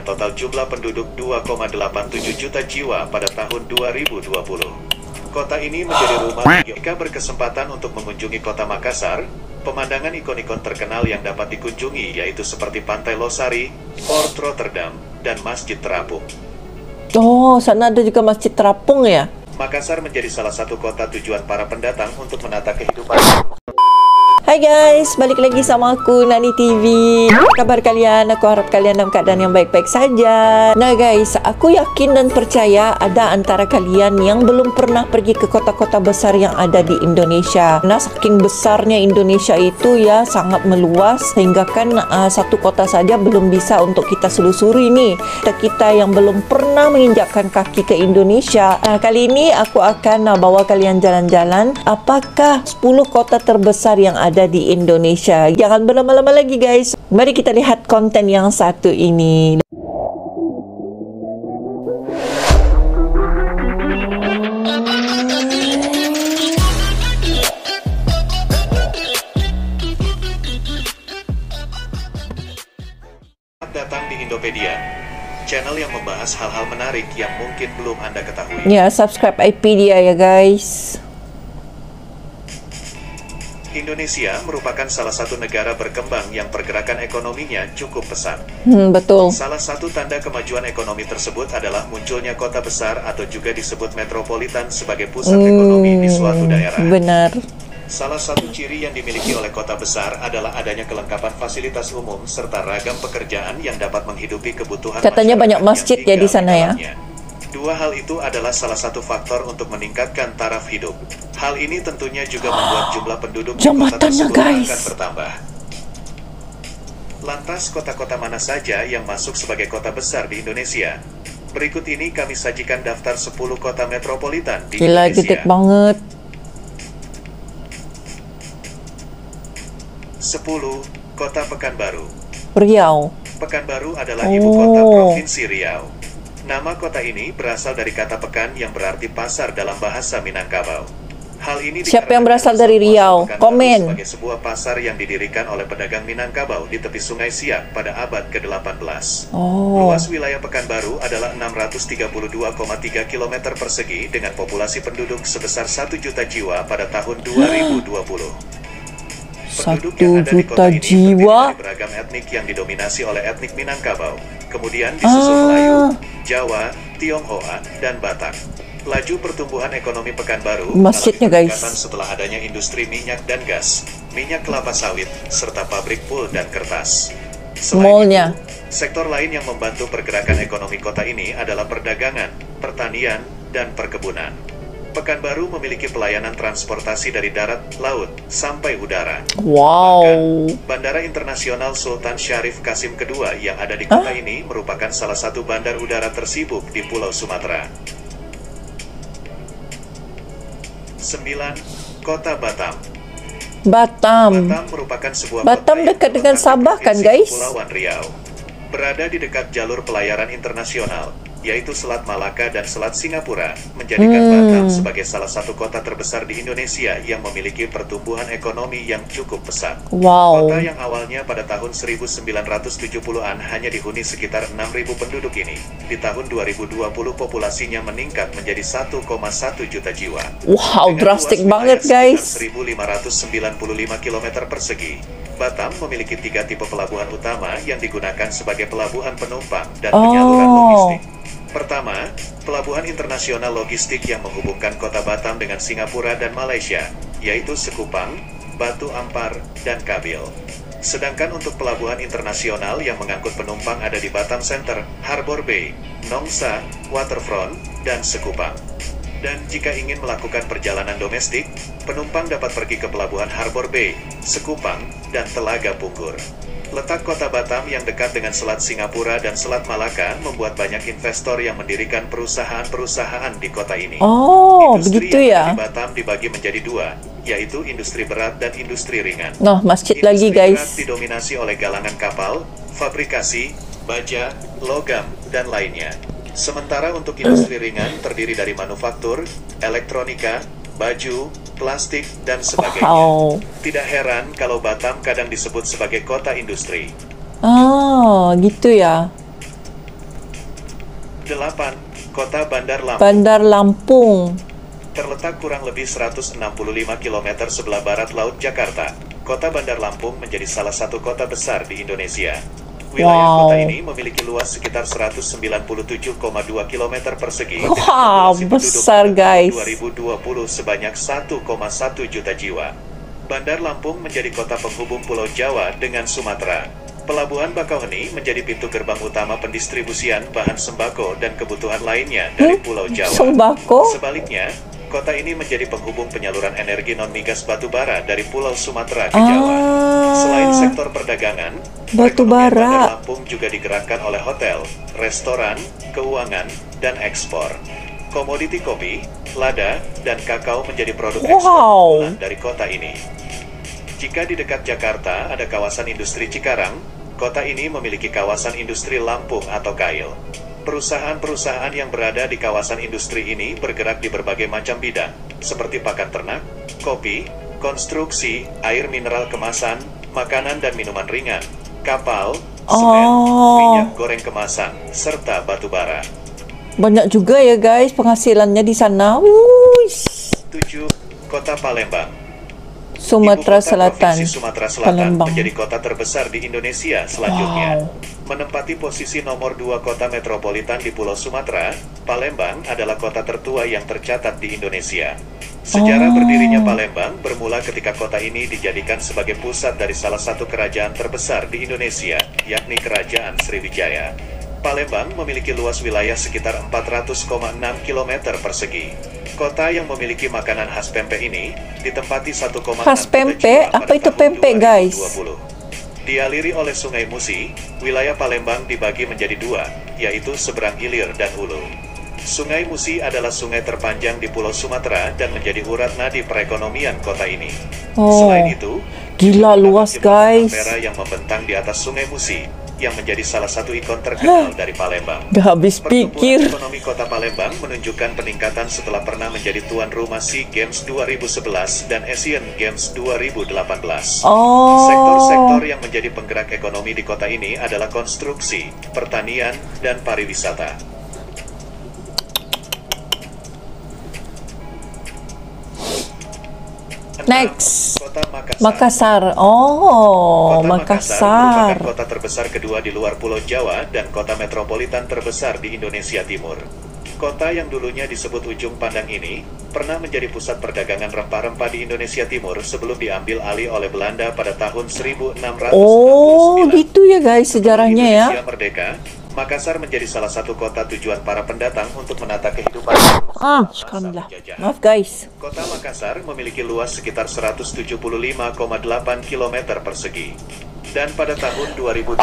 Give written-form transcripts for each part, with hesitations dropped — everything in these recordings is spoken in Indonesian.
total jumlah penduduk 2,87 juta jiwa pada tahun 2020. Kota ini menjadi rumah jika berkesempatan untuk mengunjungi kota Makassar. Pemandangan ikon-ikon terkenal yang dapat dikunjungi yaitu seperti Pantai Losari, Port Rotterdam, dan Masjid Terapung. Oh, sana ada juga Masjid Terapung ya? Makassar menjadi salah satu kota tujuan para pendatang untuk menata kehidupan. Hai guys, balik lagi sama aku Nani TV. Apa kabar kalian? Aku harap kalian dalam keadaan yang baik-baik saja. Nah guys, aku yakin dan percaya ada antara kalian yang belum pernah pergi ke kota-kota besar yang ada di Indonesia. Nah, saking besarnya Indonesia itu ya sangat meluas sehingga kan satu kota saja belum bisa untuk kita selusuri nih. Kita yang belum pernah menginjakkan kaki ke Indonesia. Kali ini aku akan bawa kalian jalan-jalan. Apakah 10 kota terbesar yang ada di Indonesia? Jangan berlama-lama lagi guys. Mari kita lihat konten yang satu ini. Selamat datang di Indopedia, channel yang membahas hal-hal menarik yang mungkin belum Anda ketahui. Ya, subscribe Ipedia ya guys. Indonesia merupakan salah satu negara berkembang yang pergerakan ekonominya cukup pesat. Betul. Salah satu tanda kemajuan ekonomi tersebut adalah munculnya kota besar atau juga disebut metropolitan sebagai pusat ekonomi di suatu daerah. Benar. Salah satu ciri yang dimiliki oleh kota besar adalah adanya kelengkapan fasilitas umum serta ragam pekerjaan yang dapat menghidupi kebutuhan Katanya banyak masjid ya di sana ya. Dua hal itu adalah salah satu faktor untuk meningkatkan taraf hidup. Hal ini tentunya juga membuat jumlah penduduk di kota tersebut akan bertambah. Lantas kota-kota mana saja yang masuk sebagai kota besar di Indonesia? Berikut ini kami sajikan daftar 10 kota metropolitan di Gila, Indonesia. gede banget. 10. Kota Pekanbaru. Riau. Pekanbaru adalah ibu kota Provinsi Riau. Nama kota ini berasal dari kata pekan yang berarti pasar dalam bahasa Minangkabau. Hal ini Siapa yang berasal dari Riau? Komen. Sebagai sebuah pasar yang didirikan oleh pedagang Minangkabau di tepi Sungai Siak pada abad ke-18. Luas wilayah Pekanbaru adalah 632,3 km persegi dengan populasi penduduk sebesar 1 juta jiwa pada tahun 2020. Penduduk yang ada di kota ini terdiri dari beragam etnik yang didominasi oleh etnik Minangkabau. Kemudian disusul Melayu, Jawa, Tionghoa, dan Batak. Laju pertumbuhan ekonomi Pekanbaru masjidnya guys setelah adanya industri minyak dan gas, minyak kelapa sawit, serta pabrik pul dan kertas. Mallnya. Sektor lain yang membantu pergerakan ekonomi kota ini adalah perdagangan, pertanian, dan perkebunan. Pekanbaru memiliki pelayanan transportasi dari darat, laut, sampai udara. Bahkan, Bandara Internasional Sultan Syarif Kasim II yang ada di kota ini merupakan salah satu bandar udara tersibuk di Pulau Sumatera. 9. Kota Batam. Batam merupakan sebuah Batam kota dekat dengan Sabah kan guys? Kepulauan Riau. Berada di dekat jalur pelayaran internasional, yaitu Selat Malaka dan Selat Singapura, menjadikan Batam sebagai salah satu kota terbesar di Indonesia yang memiliki pertumbuhan ekonomi yang cukup pesat. Kota yang awalnya pada tahun 1970-an hanya dihuni sekitar 6.000 penduduk ini, di tahun 2020 populasinya meningkat menjadi 1,1 juta jiwa. Wow, drastik banget guys. 1.595 km persegi. Batam memiliki 3 tipe pelabuhan utama yang digunakan sebagai pelabuhan penumpang dan penyaluran logistik. Pertama, pelabuhan internasional logistik yang menghubungkan kota Batam dengan Singapura dan Malaysia, yaitu Sekupang, Batu Ampar, dan Kabil. Sedangkan untuk pelabuhan internasional yang mengangkut penumpang ada di Batam Center, Harbor Bay, Nongsa, Waterfront, dan Sekupang. Dan jika ingin melakukan perjalanan domestik, penumpang dapat pergi ke pelabuhan Harbor Bay, Sekupang, dan Telaga Punggur. Letak kota Batam yang dekat dengan Selat Singapura dan Selat Malaka membuat banyak investor yang mendirikan perusahaan-perusahaan di kota ini. Begitu ya. Industri di Batam dibagi menjadi 2, yaitu industri berat dan industri ringan. Masjid lagi guys. Industri berat didominasi oleh galangan kapal, fabrikasi, baja, logam, dan lainnya. Sementara untuk industri ringan terdiri dari manufaktur, elektronika, baju, plastik, dan sebagainya. Tidak heran kalau Batam kadang disebut sebagai kota industri. Gitu ya. 8. Kota Bandar Lampung. Bandar Lampung. Terletak kurang lebih 165 km sebelah barat Laut Jakarta, Kota Bandar Lampung menjadi salah satu kota besar di Indonesia. Wilayah kota ini memiliki luas sekitar 197,2 km persegi. Wah, besar guys. 2020 sebanyak 1,1 juta jiwa. Bandar Lampung menjadi kota penghubung Pulau Jawa dengan Sumatera. Pelabuhan Bakauheni menjadi pintu gerbang utama pendistribusian bahan sembako dan kebutuhan lainnya dari Pulau Jawa. Sembako? Sebaliknya, kota ini menjadi penghubung penyaluran energi non-migas batubara dari Pulau Sumatera ke Jawa. Selain sektor perdagangan, perekonomian Bandar Lampung juga digerakkan oleh hotel, restoran, keuangan, dan ekspor. Komoditi kopi, lada, dan kakao menjadi produk ekspor unggulan dari kota ini. Jika di dekat Jakarta ada kawasan industri Cikarang, kota ini memiliki kawasan industri Lampung atau KAIL. Perusahaan-perusahaan yang berada di kawasan industri ini bergerak di berbagai macam bidang, seperti pakan ternak, kopi, konstruksi, air mineral kemasan, makanan dan minuman ringan, kapal, semen, minyak goreng kemasan, serta batu bara. Banyak juga ya guys penghasilannya di sana. 7. Kota Palembang. Sumatera Selatan. Provinsi Sumatera Selatan menjadi kota terbesar di Indonesia selanjutnya. Menempati posisi nomor 2 kota metropolitan di Pulau Sumatera, Palembang adalah kota tertua yang tercatat di Indonesia. Sejarah berdirinya Palembang bermula ketika kota ini dijadikan sebagai pusat dari salah satu kerajaan terbesar di Indonesia, yakni Kerajaan Sriwijaya. Palembang memiliki luas wilayah sekitar 400,6 km persegi. Kota yang memiliki makanan khas pempek ini ditempati 1,6 khas pempek? Apa itu pempek guys? Dialiri oleh Sungai Musi, wilayah Palembang dibagi menjadi dua, yaitu seberang hilir dan hulu. Sungai Musi adalah sungai terpanjang di Pulau Sumatera dan menjadi urat nadi perekonomian kota ini. Selain itu, gila luas guys. Merah yang membentang di atas Sungai Musi, yang menjadi salah satu ikon terkenal dari Palembang. Gak habis pikir. Pertumbuhan ekonomi kota Palembang menunjukkan peningkatan setelah pernah menjadi tuan rumah SEA Games 2011 dan Asian Games 2018. Sektor-sektor yang menjadi penggerak ekonomi di kota ini adalah konstruksi, pertanian, dan pariwisata. Next, Kota Makassar. Kota Makassar merupakan kota terbesar kedua di luar Pulau Jawa dan kota metropolitan terbesar di Indonesia Timur. Kota yang dulunya disebut Ujung Pandang ini pernah menjadi pusat perdagangan rempah-rempah di Indonesia Timur sebelum diambil alih oleh Belanda pada tahun 1669. Gitu ya guys sejarahnya ya. Indonesia merdeka, Makassar menjadi salah satu kota tujuan para pendatang untuk menata kehidupan. Alhamdulillah. Maaf guys. Kota Makassar memiliki luas sekitar 175,8 km persegi. Dan pada tahun 2000,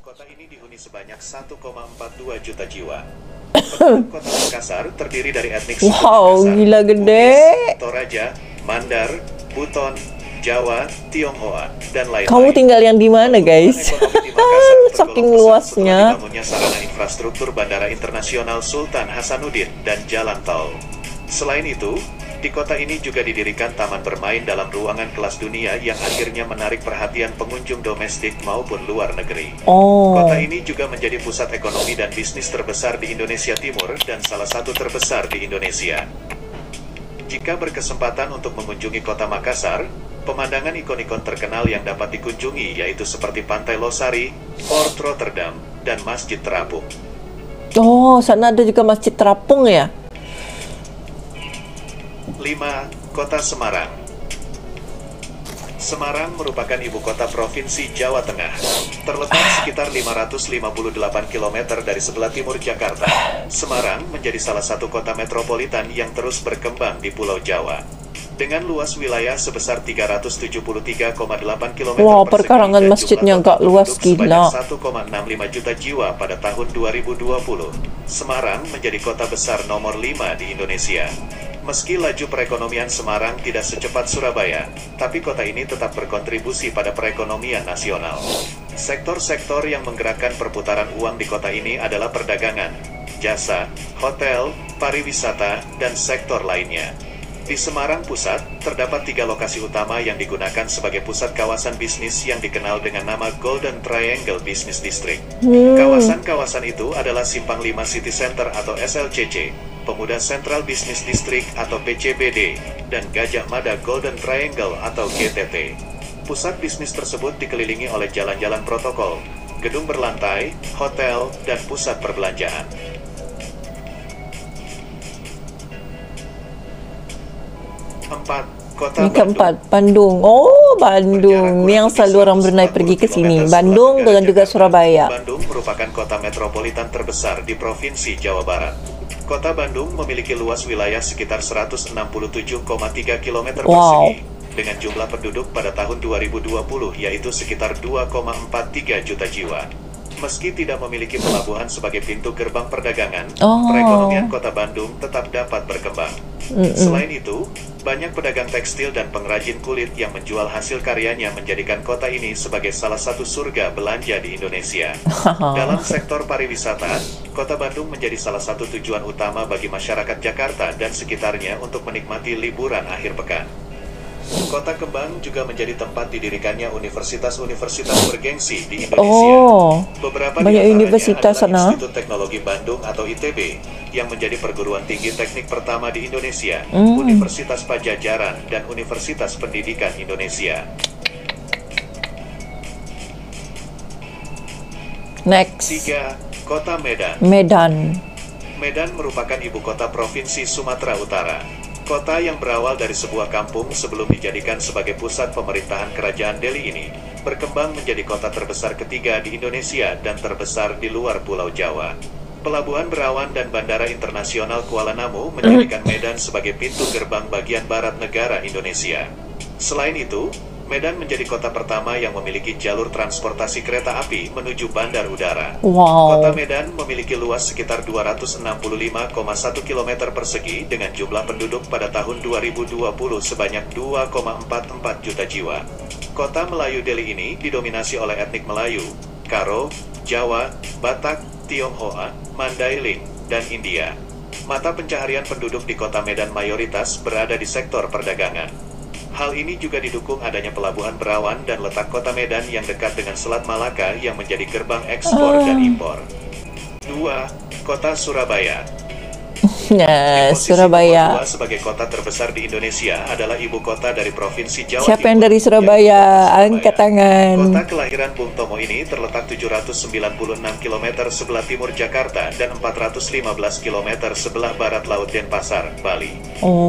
kota ini dihuni sebanyak 1,42 juta jiwa. Kota Makassar terdiri dari etnik suku Makassar, gila gede. Bugis, Toraja, Mandar, Buton, Jawa, Tionghoa, dan lain-lain. Kamu tinggal yang di mana guys? Saking luasnya. Dibangunnya sarana infrastruktur Bandara Internasional Sultan Hasanuddin dan jalan tol. Selain itu, di kota ini juga didirikan taman bermain dalam ruangan kelas dunia yang akhirnya menarik perhatian pengunjung domestik maupun luar negeri. Kota ini juga menjadi pusat ekonomi dan bisnis terbesar di Indonesia Timur dan salah satu terbesar di Indonesia. Jika berkesempatan untuk mengunjungi kota Makassar, pemandangan ikon-ikon terkenal yang dapat dikunjungi yaitu seperti Pantai Losari, Port Rotterdam, dan Masjid Terapung. Sana ada juga Masjid Terapung ya? 5. Kota Semarang. Semarang merupakan ibu kota Provinsi Jawa Tengah. Terletak sekitar 558 km dari sebelah timur Jakarta. Semarang menjadi salah satu kota metropolitan yang terus berkembang di Pulau Jawa. Dengan luas wilayah sebesar 373,8 km persegi. Perkarangan masjidnya nggak luas gila. 1,65 juta jiwa pada tahun 2020. Semarang menjadi kota besar nomor 5 di Indonesia. Meski laju perekonomian Semarang tidak secepat Surabaya, tapi kota ini tetap berkontribusi pada perekonomian nasional. Sektor-sektor yang menggerakkan perputaran uang di kota ini adalah perdagangan, jasa, hotel, pariwisata, dan sektor lainnya. Di Semarang Pusat, terdapat 3 lokasi utama yang digunakan sebagai pusat kawasan bisnis yang dikenal dengan nama Golden Triangle Business District. Kawasan-kawasan itu adalah Simpang 5 City Center atau SLCC, Pemuda Central Business District atau PCBD, dan Gajah Mada Golden Triangle atau GTT. Pusat bisnis tersebut dikelilingi oleh jalan-jalan protokol, gedung berlantai, hotel, dan pusat perbelanjaan. Kota Yang keempat, Bandung. Oh, Bandung. Yang selalu orang Brunei pergi ke sini. Bandung dengan juga Surabaya. Bandung merupakan kota metropolitan terbesar di Provinsi Jawa Barat. Kota Bandung memiliki luas wilayah sekitar 167,3 km persegi, dengan jumlah penduduk pada tahun 2020 yaitu sekitar 2,43 juta jiwa. Meski tidak memiliki pelabuhan sebagai pintu gerbang perdagangan, perekonomian Kota Bandung tetap dapat berkembang. Selain itu, banyak pedagang tekstil dan pengrajin kulit yang menjual hasil karyanya menjadikan kota ini sebagai salah satu surga belanja di Indonesia. Dalam sektor pariwisata, Kota Bandung menjadi salah satu tujuan utama bagi masyarakat Jakarta dan sekitarnya untuk menikmati liburan akhir pekan. Kota Kembang juga menjadi tempat didirikannya universitas-universitas bergengsi di Indonesia. Beberapa banyak di universitas adalah sana. Institut Teknologi Bandung atau ITB, yang menjadi perguruan tinggi teknik pertama di Indonesia, Universitas Pajajaran, dan Universitas Pendidikan Indonesia. Next. 3. Kota Medan. Medan merupakan ibu kota Provinsi Sumatera Utara. Kota yang berawal dari sebuah kampung sebelum dijadikan sebagai pusat pemerintahan Kerajaan Delhi ini, berkembang menjadi kota terbesar ketiga di Indonesia dan terbesar di luar Pulau Jawa. Pelabuhan Berawan dan Bandara Internasional Kuala Namu menjadikan Medan sebagai pintu gerbang bagian barat negara Indonesia. Selain itu, Medan menjadi kota pertama yang memiliki jalur transportasi kereta api menuju bandar udara. Kota Medan memiliki luas sekitar 265,1 km persegi dengan jumlah penduduk pada tahun 2020 sebanyak 2,44 juta jiwa. Kota Melayu Delhi ini didominasi oleh etnik Melayu, Karo, Jawa, Batak, Tionghoa, Mandailing, dan India. Mata pencaharian penduduk di kota Medan mayoritas berada di sektor perdagangan. Hal ini juga didukung adanya pelabuhan Berawan dan letak kota Medan yang dekat dengan Selat Malaka yang menjadi gerbang ekspor dan impor. 2. Kota Surabaya. Surabaya. Sebagai kota terbesar di Indonesia adalah ibu kota dari Provinsi Jawa Timur. Siapa yang dari Surabaya? Angkat tangan. Kota kelahiran Bung Tomo ini terletak 796 km sebelah timur Jakarta dan 415 km sebelah barat Laut Denpasar, Bali.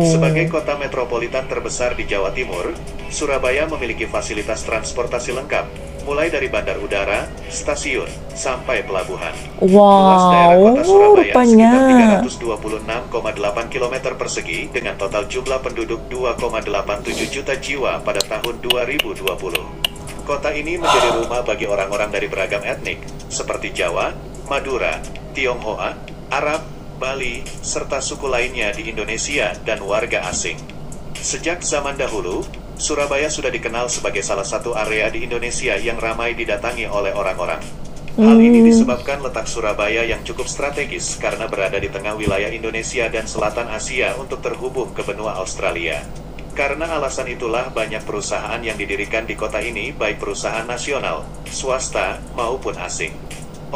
Sebagai kota metropolitan terbesar di Jawa Timur, Surabaya memiliki fasilitas transportasi lengkap, mulai dari bandar udara, stasiun, sampai pelabuhan. Luas daerah kota Surabaya sekitar 326,8 km persegi dengan total jumlah penduduk 2,87 juta jiwa pada tahun 2020. Kota ini menjadi rumah bagi orang-orang dari beragam etnik, seperti Jawa, Madura, Tionghoa, Arab, Bali, serta suku lainnya di Indonesia dan warga asing. Sejak zaman dahulu, Surabaya sudah dikenal sebagai salah satu area di Indonesia yang ramai didatangi oleh orang-orang. Hal ini disebabkan letak Surabaya yang cukup strategis karena berada di tengah wilayah Indonesia dan selatan Asia untuk terhubung ke benua Australia. Karena alasan itulah banyak perusahaan yang didirikan di kota ini baik perusahaan nasional, swasta, maupun asing.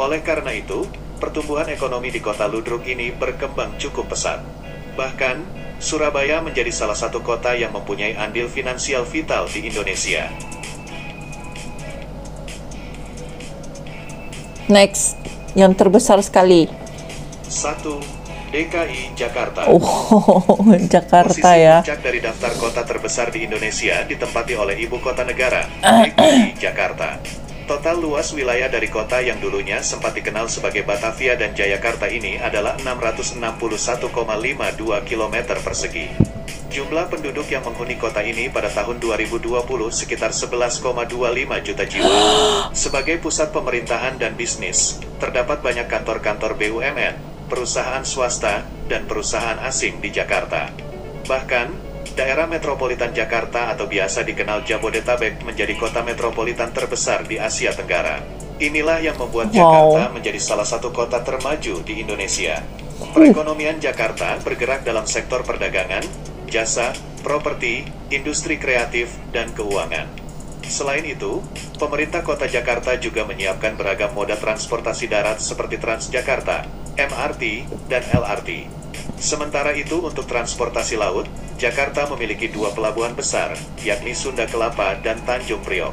Oleh karena itu, pertumbuhan ekonomi di kota ludruk ini berkembang cukup pesat. Bahkan, Surabaya menjadi salah satu kota yang mempunyai andil finansial vital di Indonesia. Next, yang terbesar sekali. 1. DKI Jakarta. Jakarta Posisi ya. puncak dari daftar kota terbesar di Indonesia ditempati oleh ibu kota negara, DKI Jakarta. Total luas wilayah dari kota yang dulunya sempat dikenal sebagai Batavia dan Jayakarta ini adalah 661,52 km persegi. Jumlah penduduk yang menghuni kota ini pada tahun 2020 sekitar 11,25 juta jiwa. Sebagai pusat pemerintahan dan bisnis, terdapat banyak kantor-kantor BUMN, perusahaan swasta, dan perusahaan asing di Jakarta. Bahkan, daerah metropolitan Jakarta atau biasa dikenal Jabodetabek menjadi kota metropolitan terbesar di Asia Tenggara. Inilah yang membuat Jakarta menjadi salah satu kota termaju di Indonesia. Perekonomian Jakarta bergerak dalam sektor perdagangan, jasa, properti, industri kreatif, dan keuangan. Selain itu, pemerintah Kota Jakarta juga menyiapkan beragam moda transportasi darat seperti Transjakarta, MRT, dan LRT. Sementara itu untuk transportasi laut, Jakarta memiliki 2 pelabuhan besar, yakni Sunda Kelapa dan Tanjung Priok.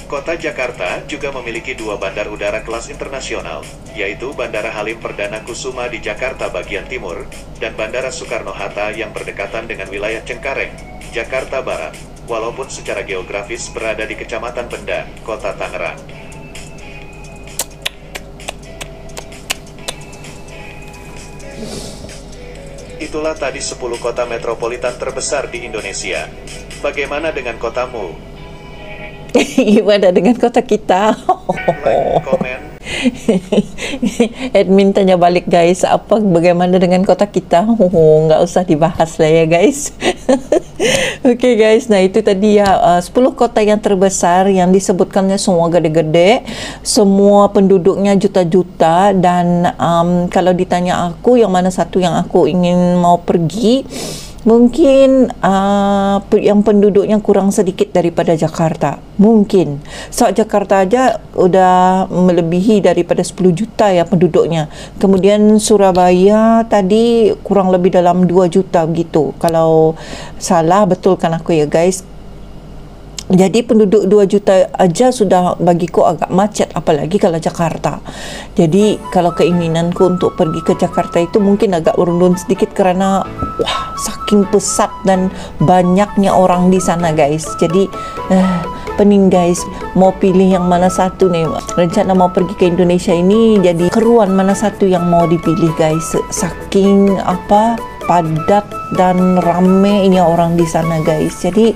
Kota Jakarta juga memiliki 2 bandar udara kelas internasional, yaitu Bandara Halim Perdana Kusuma di Jakarta bagian timur, dan Bandara Soekarno-Hatta yang berdekatan dengan wilayah Cengkareng, Jakarta Barat, walaupun secara geografis berada di Kecamatan Benda, Kota Tangerang. Itulah tadi 10 kota metropolitan terbesar di Indonesia. Bagaimana dengan kotamu? Gimana dengan kota kita? Like, komen. Admin tanya balik guys, bagaimana dengan kota kita? Nggak usah dibahas lah ya guys. Oke guys, nah itu tadi ya 10 kota yang terbesar yang disebutkannya semua gede-gede, semua penduduknya juta-juta, dan kalau ditanya aku yang mana satu yang aku ingin mau pergi, mungkin yang penduduknya kurang sedikit daripada Jakarta. Mungkin. Jakarta aja udah melebihi daripada 10 juta ya penduduknya. Kemudian Surabaya tadi kurang lebih dalam 2 juta begitu. Kalau salah, betulkan aku ya guys. Jadi penduduk 2 juta aja sudah bagiku agak macet, apalagi kalau Jakarta. Jadi kalau keinginanku untuk pergi ke Jakarta itu mungkin agak urun sedikit karena saking pesat dan banyaknya orang di sana guys. Jadi pening guys, mau pilih yang mana satu nih. Rencana mau pergi ke Indonesia ini, jadi keruan mana satu yang mau dipilih guys. Saking padat dan rame ini orang di sana guys. Jadi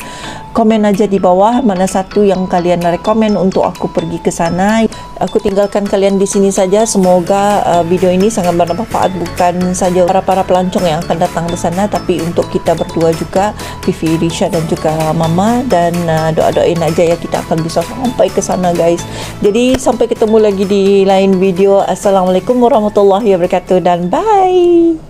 komen aja di bawah mana satu yang kalian rekomen untuk aku pergi ke sana. Aku tinggalkan kalian di sini saja. Semoga video ini sangat bermanfaat, bukan saja para pelancong yang akan datang ke sana, tapi untuk kita berdua juga, Vivi, Risha dan juga Mama. Dan doa-doain aja ya kita akan bisa sampai ke sana guys. Jadi sampai ketemu lagi di lain video. Assalamualaikum warahmatullahi wabarakatuh dan bye.